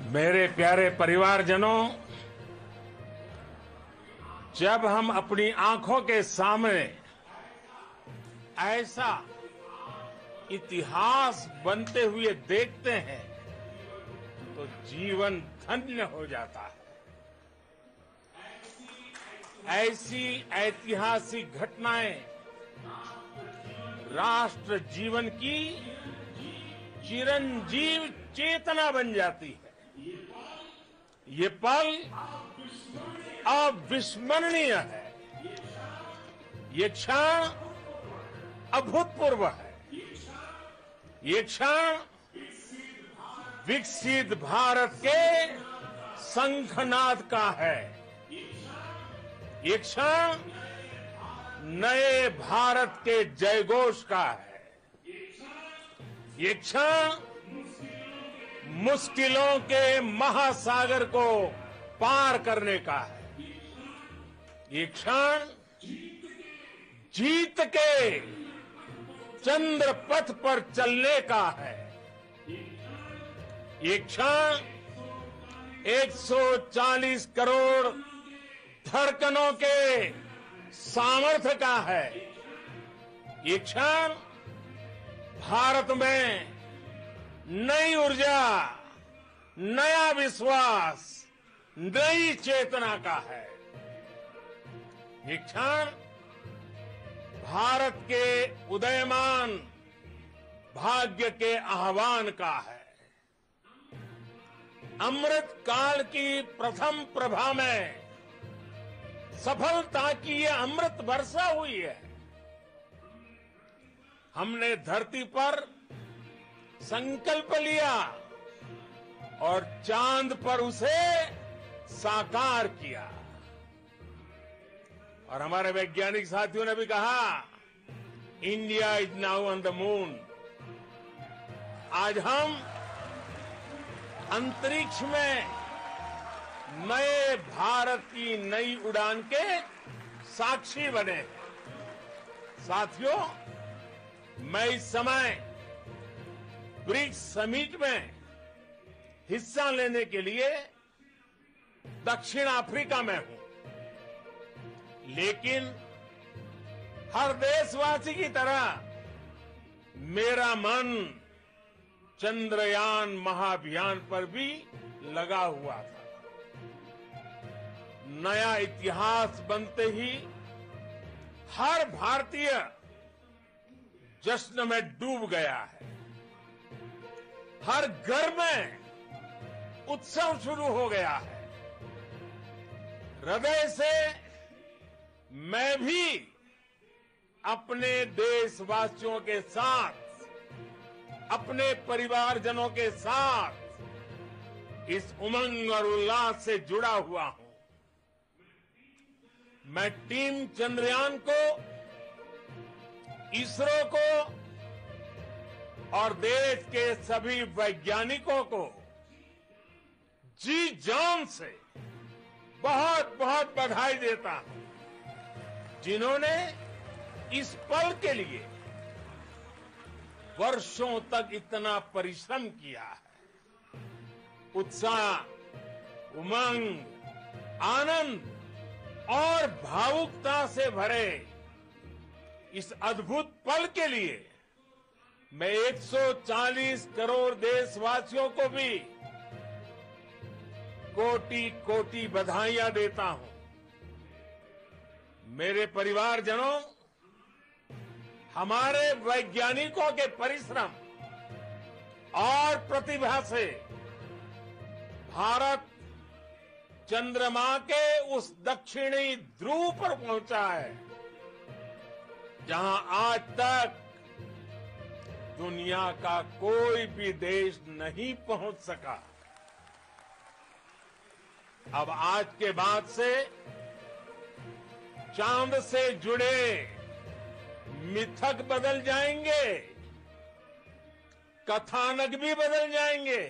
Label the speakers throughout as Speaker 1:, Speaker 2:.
Speaker 1: मेरे प्यारे परिवारजनों, जब हम अपनी आंखों के सामने ऐसा इतिहास बनते हुए देखते हैं तो जीवन धन्य हो जाता है। ऐसी ऐतिहासिक घटनाएं राष्ट्र जीवन की चिरंजीव चेतना बन जाती है। ये पल अविस्मरणीय है। ये क्षण अभूतपूर्व है। ये क्षण विकसित भारत के शंखनाद का है। ये क्षण नए भारत के जयघोष का है। ये क्षण मुश्किलों के महासागर को पार करने का है। ये क्षण जीत के चंद्र पथ पर चलने का है। ये क्षण 140 करोड़ धड़कनों के सामर्थ्य का है। ये क्षण भारत में नई ऊर्जा, नया विश्वास, नई चेतना का है। ये क्षण भारत के उदयमान भाग्य के आह्वान का है। अमृत काल की प्रथम प्रभा में सफलता की ये अमृत वर्षा हुई है। हमने धरती पर संकल्प लिया और चांद पर उसे साकार किया। और हमारे वैज्ञानिक साथियों ने भी कहा, India is now on the moon. आज हम अंतरिक्ष में नए भारत की नई उड़ान के साक्षी बने। साथियों, मैं इस समय ब्रिक्स समिट में हिस्सा लेने के लिए दक्षिण अफ्रीका में हूं, लेकिन हर देशवासी की तरह मेरा मन चंद्रयान महाअभियान पर भी लगा हुआ था। नया इतिहास बनते ही हर भारतीय जश्न में डूब गया है। हर घर में उत्सव शुरू हो गया है। हृदय से मैं भी अपने देशवासियों के साथ, अपने परिवारजनों के साथ इस उमंग और उल्लास से जुड़ा हुआ हूं। मैं टीम चंद्रयान को, इसरो को और देश के सभी वैज्ञानिकों को जी जान से बहुत बहुत बधाई देता हूं, जिन्होंने इस पल के लिए वर्षों तक इतना परिश्रम किया है। उत्साह, उमंग, आनंद और भावुकता से भरे इस अद्भुत पल के लिए मैं 140 करोड़ देशवासियों को भी कोटि कोटि बधाइयां देता हूं। मेरे परिवारजनों, हमारे वैज्ञानिकों के परिश्रम और प्रतिभा से भारत चंद्रमा के उस दक्षिणी ध्रुव पर पहुंचा है, जहां आज तक दुनिया का कोई भी देश नहीं पहुंच सका। अब आज के बाद से चांद से जुड़े मिथक बदल जाएंगे, कथानक भी बदल जाएंगे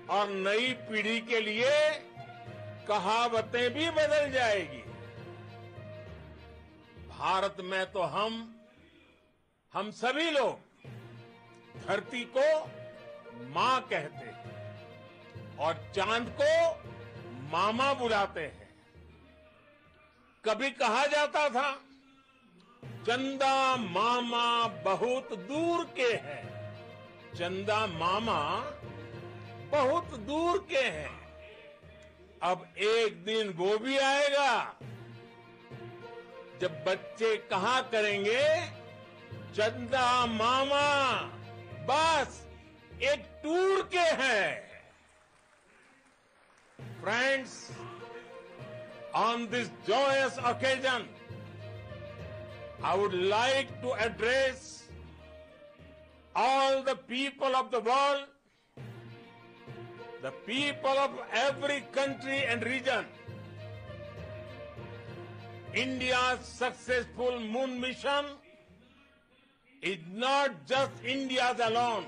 Speaker 1: और नई पीढ़ी के लिए कहावतें भी बदल जाएगी। भारत में तो हम सभी लोग धरती को मां कहते हैं। और चांद को मामा बुलाते हैं। कभी कहा जाता था चंदा मामा बहुत दूर के हैं। चंदा मामा बहुत दूर के हैं। अब एक दिन वो भी आएगा जब बच्चे कहा करेंगे चंदा मामा बस एक टूर के हैं। Friends, on this joyous occasion, I would like to address all the people of the world, the people of every country and region. India's successful moon mission is not just India's alone.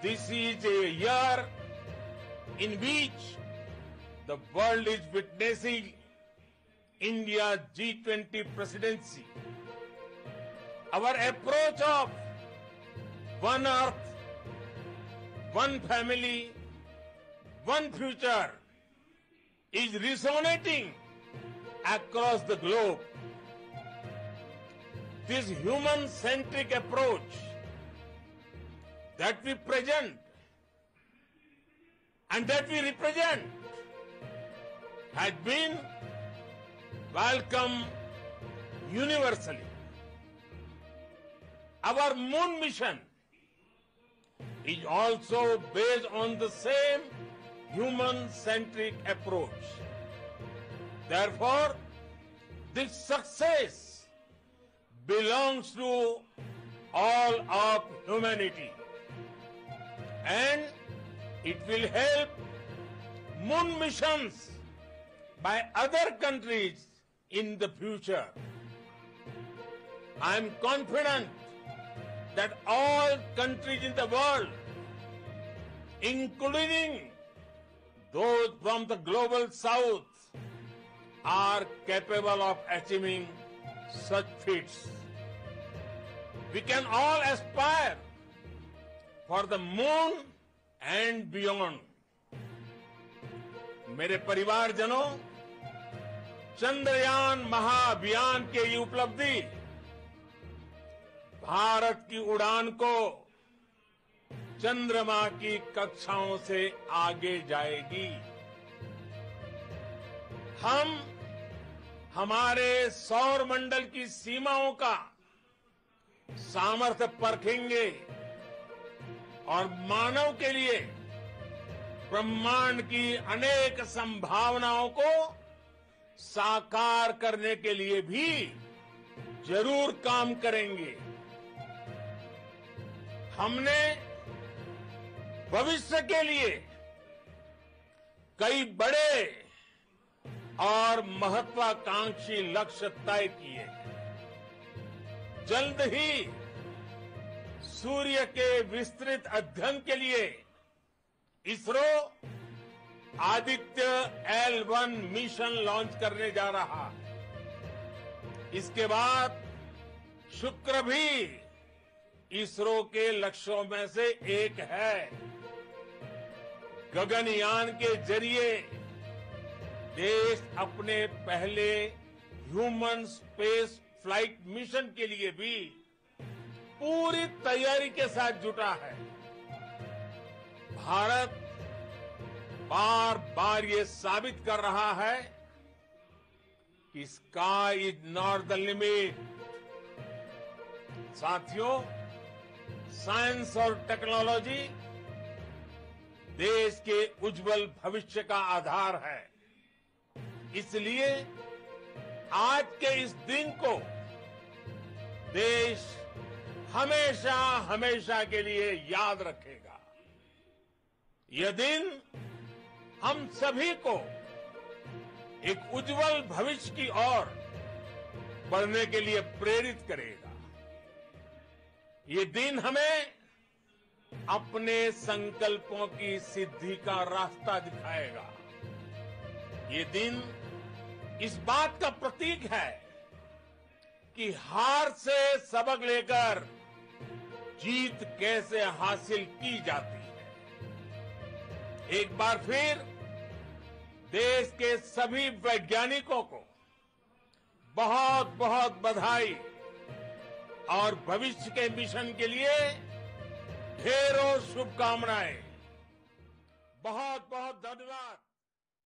Speaker 1: This is a year in which the world is witnessing India's G20 presidency. Our approach of one earth, one family, one future is resonating across the globe. This human-centric approach that we present and that we represent has been welcomed universally. Our moon mission is also based on the same human-centric approach. Therefore, this success belongs to all of humanity, and it will help moon missions by other countries in the future. I am confident that all countries in the world, including those from the global south, are capable of achieving such feats. We can all aspire for the moon and beyond. मेरे परिवारजनों, चंद्रयान महाअभियान की ये उपलब्धि भारत की उड़ान को चंद्रमा की कक्षाओं से आगे जाएगी। हम हमारे सौर मंडल की सीमाओं का सामर्थ्य परखेंगे और मानव के लिए ब्रह्मांड की अनेक संभावनाओं को साकार करने के लिए भी जरूर काम करेंगे। हमने भविष्य के लिए कई बड़े और महत्वाकांक्षी लक्ष्य तय किए। जल्द ही सूर्य के विस्तृत अध्ययन के लिए ISRO Aditya L1 mission launch करने जा रहा है। इसके बाद शुक्र भी इसरो के लक्ष्यों में से एक है। गगनयान के जरिए देश अपने पहले ह्यूमन स्पेस फ्लाइट मिशन के लिए भी पूरी तैयारी के साथ जुटा है। भारत बार बार ये साबित कर रहा है कि sky is not the limit. साथियों, साइंस और टेक्नोलॉजी देश के उज्जवल भविष्य का आधार है। इसलिए आज के इस दिन को देश हमेशा हमेशा के लिए याद रखेगा। यह दिन हम सभी को एक उज्जवल भविष्य की ओर बढ़ने के लिए प्रेरित करेगा। ये दिन हमें अपने संकल्पों की सिद्धि का रास्ता दिखाएगा। ये दिन इस बात का प्रतीक है कि हार से सबक लेकर जीत कैसे हासिल की जाती है। एक बार फिर देश के सभी वैज्ञानिकों को बहुत बहुत बधाई और भविष्य के मिशन के लिए ढेरों शुभकामनाएं। बहुत बहुत धन्यवाद।